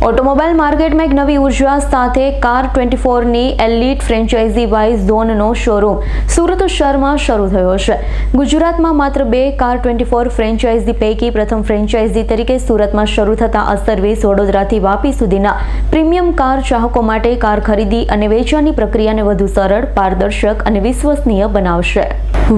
Automobile માર્કેટમાં એક નવી ઉર્જા સાથે કાર24ની એલિટ ફ્રેન્ચાઇઝી વાઇઝ ઝોનનો શોરૂમ સુરત શહેરમાં શરૂ થયો છે। ગુજરાતમાં માત્ર 2 કાર24 ફ્રેન્ચાઇઝી પૈકી પ્રથમ ફ્રેન્ચાઇઝી તરીકે સુરતમાં શરૂ થતા આ સર્વિસ વડોદરાથી વાપી સુધીના પ્રીમિયમ કાર ચાહકો માટે કાર ખરીદી અને વેચાણની પ્રક્રિયાને વધુ સરળ, પારદર્શક અને વિશ્વસનીય બનાવશે।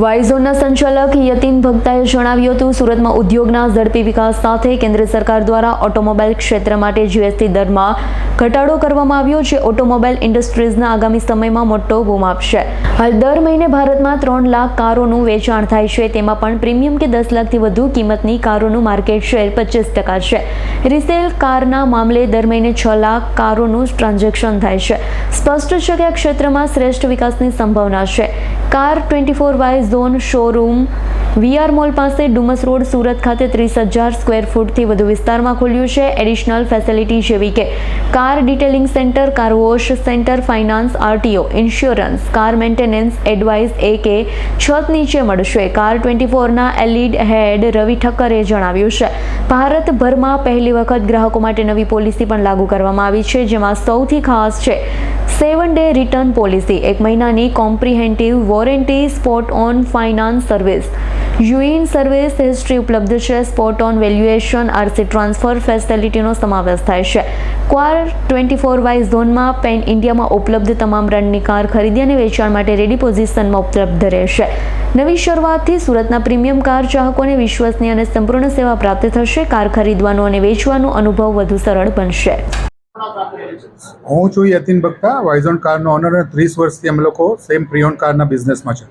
વાઇઝોનના સંચાલક યતીન ભક્તાએ જણાવ્યું હતું, સુરતમાં ઉદ્યોગના ઝડપી વિકાસ સાથે કેન્દ્ર સરકાર દ્વારા ઓટોમોબાઈલ ક્ષેત્ર માટે જીએસટી દરમાં ઘટાડો કરવામાં આવ્યો, જે ઓટોમોબાઈલ ઇન્ડસ્ટ્રીઝના આગામી સમયમાં મોટો બૂમ આપશે। હાલ દર મહિને ભારતમાં 3 લાખ કારોનું વેચાણ થાય છે, તેમાં પણ પ્રીમિયમ કે 10 લાખથી વધુ કિંમતની કારોનું માર્કેટ શેર 25% છે। રિસેલ કારના મામલે દર મહિને 6 લાખ કારોનું ટ્રાન્ઝેક્શન થાય છે। સ્પષ્ટ છે કે આ ક્ષેત્રમાં શ્રેષ્ઠ વિકાસની સંભાવના છે। કાર24 wise zone showroom VR mall પાસે ડુમસ રોડ સુરત ખાતે 30,000 સ્ક્વેર ફૂટથી વધુ વિસ્તારમાં ખુલ્યું છે। એડિશનલ ફેસિલિટી જેવી કે car detailing centre, car wash centre, finance, RTO, insurance, car maintenance advice કે છત નીચે મળશે। કાર24ના એલિડ હેડ રવિ ઠક્કરે જણાવ્યું છે, ભારતભરમાં પહેલી વખત ગ્રાહકો માટે નવી પોલિસી પણ લાગુ કરવામાં આવી છે, જેમાં સૌથી ખાસ છે 7-day રિટર્ન પોલિસી, 1 મહિનાની comprehensive warranty, spot on finance service, યુઇન સર્વિસ હિસ્ટ્રી ઉપલબ્ધ છે, spot on valuation, RC transfer ફેસિલિટીનો સમાવેશ થાય છે। કાર24 વાઇઝ ઝોનમાં પેન ઇન્ડિયામાં ઉપલબ્ધ તમામ બ્રાન્ડની કાર ખરીદી અને વેચાણ માટે રેડી પોઝિશનમાં ઉપલબ્ધ રહેશે। નવી શરૂઆતથી સુરતના પ્રીમિયમ કાર ચાહકોને વિશ્વસનીય અને સંપૂર્ણ સેવા પ્રાપ્ત થશે। કાર ખરીદવાનો અને વેચવાનો અનુભવ વધુ સરળ બનશે। હું છું યતીન ભક્તા, વાઇઝોન કારનો ઓનર અને 30 વર્ષથી અમે લોકો સેમ પ્રિયોન કારના બિઝનેસમાં છે।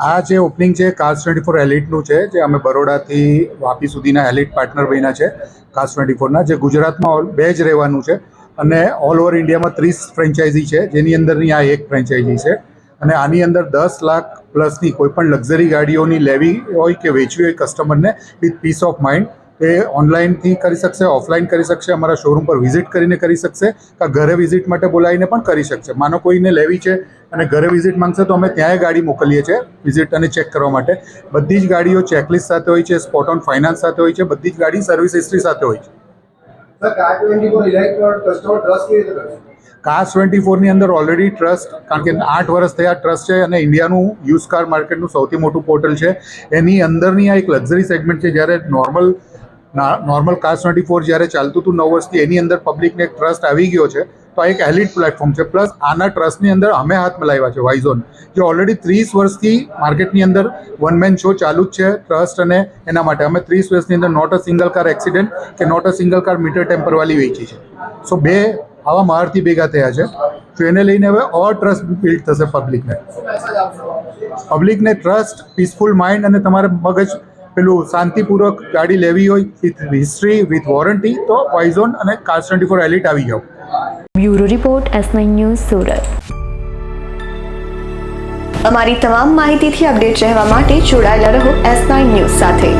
આ જે ઓપનિંગ છે કાર24 એલિટનું છે, જે અમે બરોડાથી વાપી સુધીના એલિટ પાર્ટનર બન્યા છે કાર24ના, જે ગુજરાતમાં 2 જ રહેવાનું છે અને ઓલ ઓવર ઇન્ડિયામાં 30 ફ્રેન્ચાઇઝી છે, જેની અંદરની આ એક ફ્રેન્ચાઇઝી છે। અને આની અંદર 10 લાખ પ્લસની કોઈ પણ લક્ઝરી ગાડીઓની લેવી હોય કે વેચવી હોય કસ્ટમરને વિથ પીસ ઓફ માઇન્ડ, એ ઓનલાઈનથી કરી શકશે, ઓફલાઈન કરી શકશે, અમારા શોરૂમ પર વિઝિટ કરીને કરી શકશે, કે ઘરે વિઝિટ માટે બોલાવીને પણ કરી શકશે। માનો કોઈને લેવી છે અને ઘરે વિઝિટ માંગશે તો અમે ત્યાંય ગાડી મોકલીએ છીએ વિઝિટ અને ચેક કરવા માટે। બધી જ ગાડીઓ ચેકલિસ્ટ સાથે હોય છે, સ્પોટ ઓન ફાઇનાન્સ સાથે હોય છે, બધી જ ગાડી સર્વિસ હિસ્ટ્રી સાથે હોય છે। કાર24ની અંદર ઓલરેડી ટ્રસ્ટ, કારણ કે 8 વર્ષ થયા ટ્રસ્ટ છે અને ઇન્ડિયાનું યુઝ કાર માર્કેટનું સૌથી મોટું પોર્ટલ છે। એની અંદરની આ એક લક્ઝરી સેગમેન્ટ છે। જ્યારે નોર્મલ કાર24 જ્યારે ચાલતું હતું 9 વર્ષથી, એની અંદર પબ્લિકને એક ટ્રસ્ટ આવી ગયો છે, તો આ એક એલિટ પ્લેટફોર્મ છે। પ્લસ આના ટ્રસ્ટની અંદર અમે હાથ મિલાવ્યા છે વાઇઝોન, જે ઓલરેડી 30 વર્ષથી માર્કેટની અંદર વન મેન શો ચાલુ જ છે ટ્રસ્ટ, અને એના માટે અમે 30 વર્ષની અંદર not a single car accident કે not a single car meter ટેમ્પરવાળી વેચી છે। સો 2 આવા મહારથી ભેગા થયા છે, તો એને લઈને હવે ઓર ટ્રસ્ટ બિલ્ડ થશે પબ્લિકને ટ્રસ્ટ, પીસફુલ માઇન્ડ, અને તમારે મગજ પેલું શાંતિપૂર્વક ગાડી લેવી હોય વિથ હિસ્ટ્રી, વિથ વોરંટી, તો વાઇઝોન અને કાર24 એલિટ આવી જાઓ। Bureau report, S9 news, Surat. અમારી તમામ માહિતીથી અપડેટ રહેવા માટે જોડાયેલા રહો S9 ન્યૂઝ સાથે।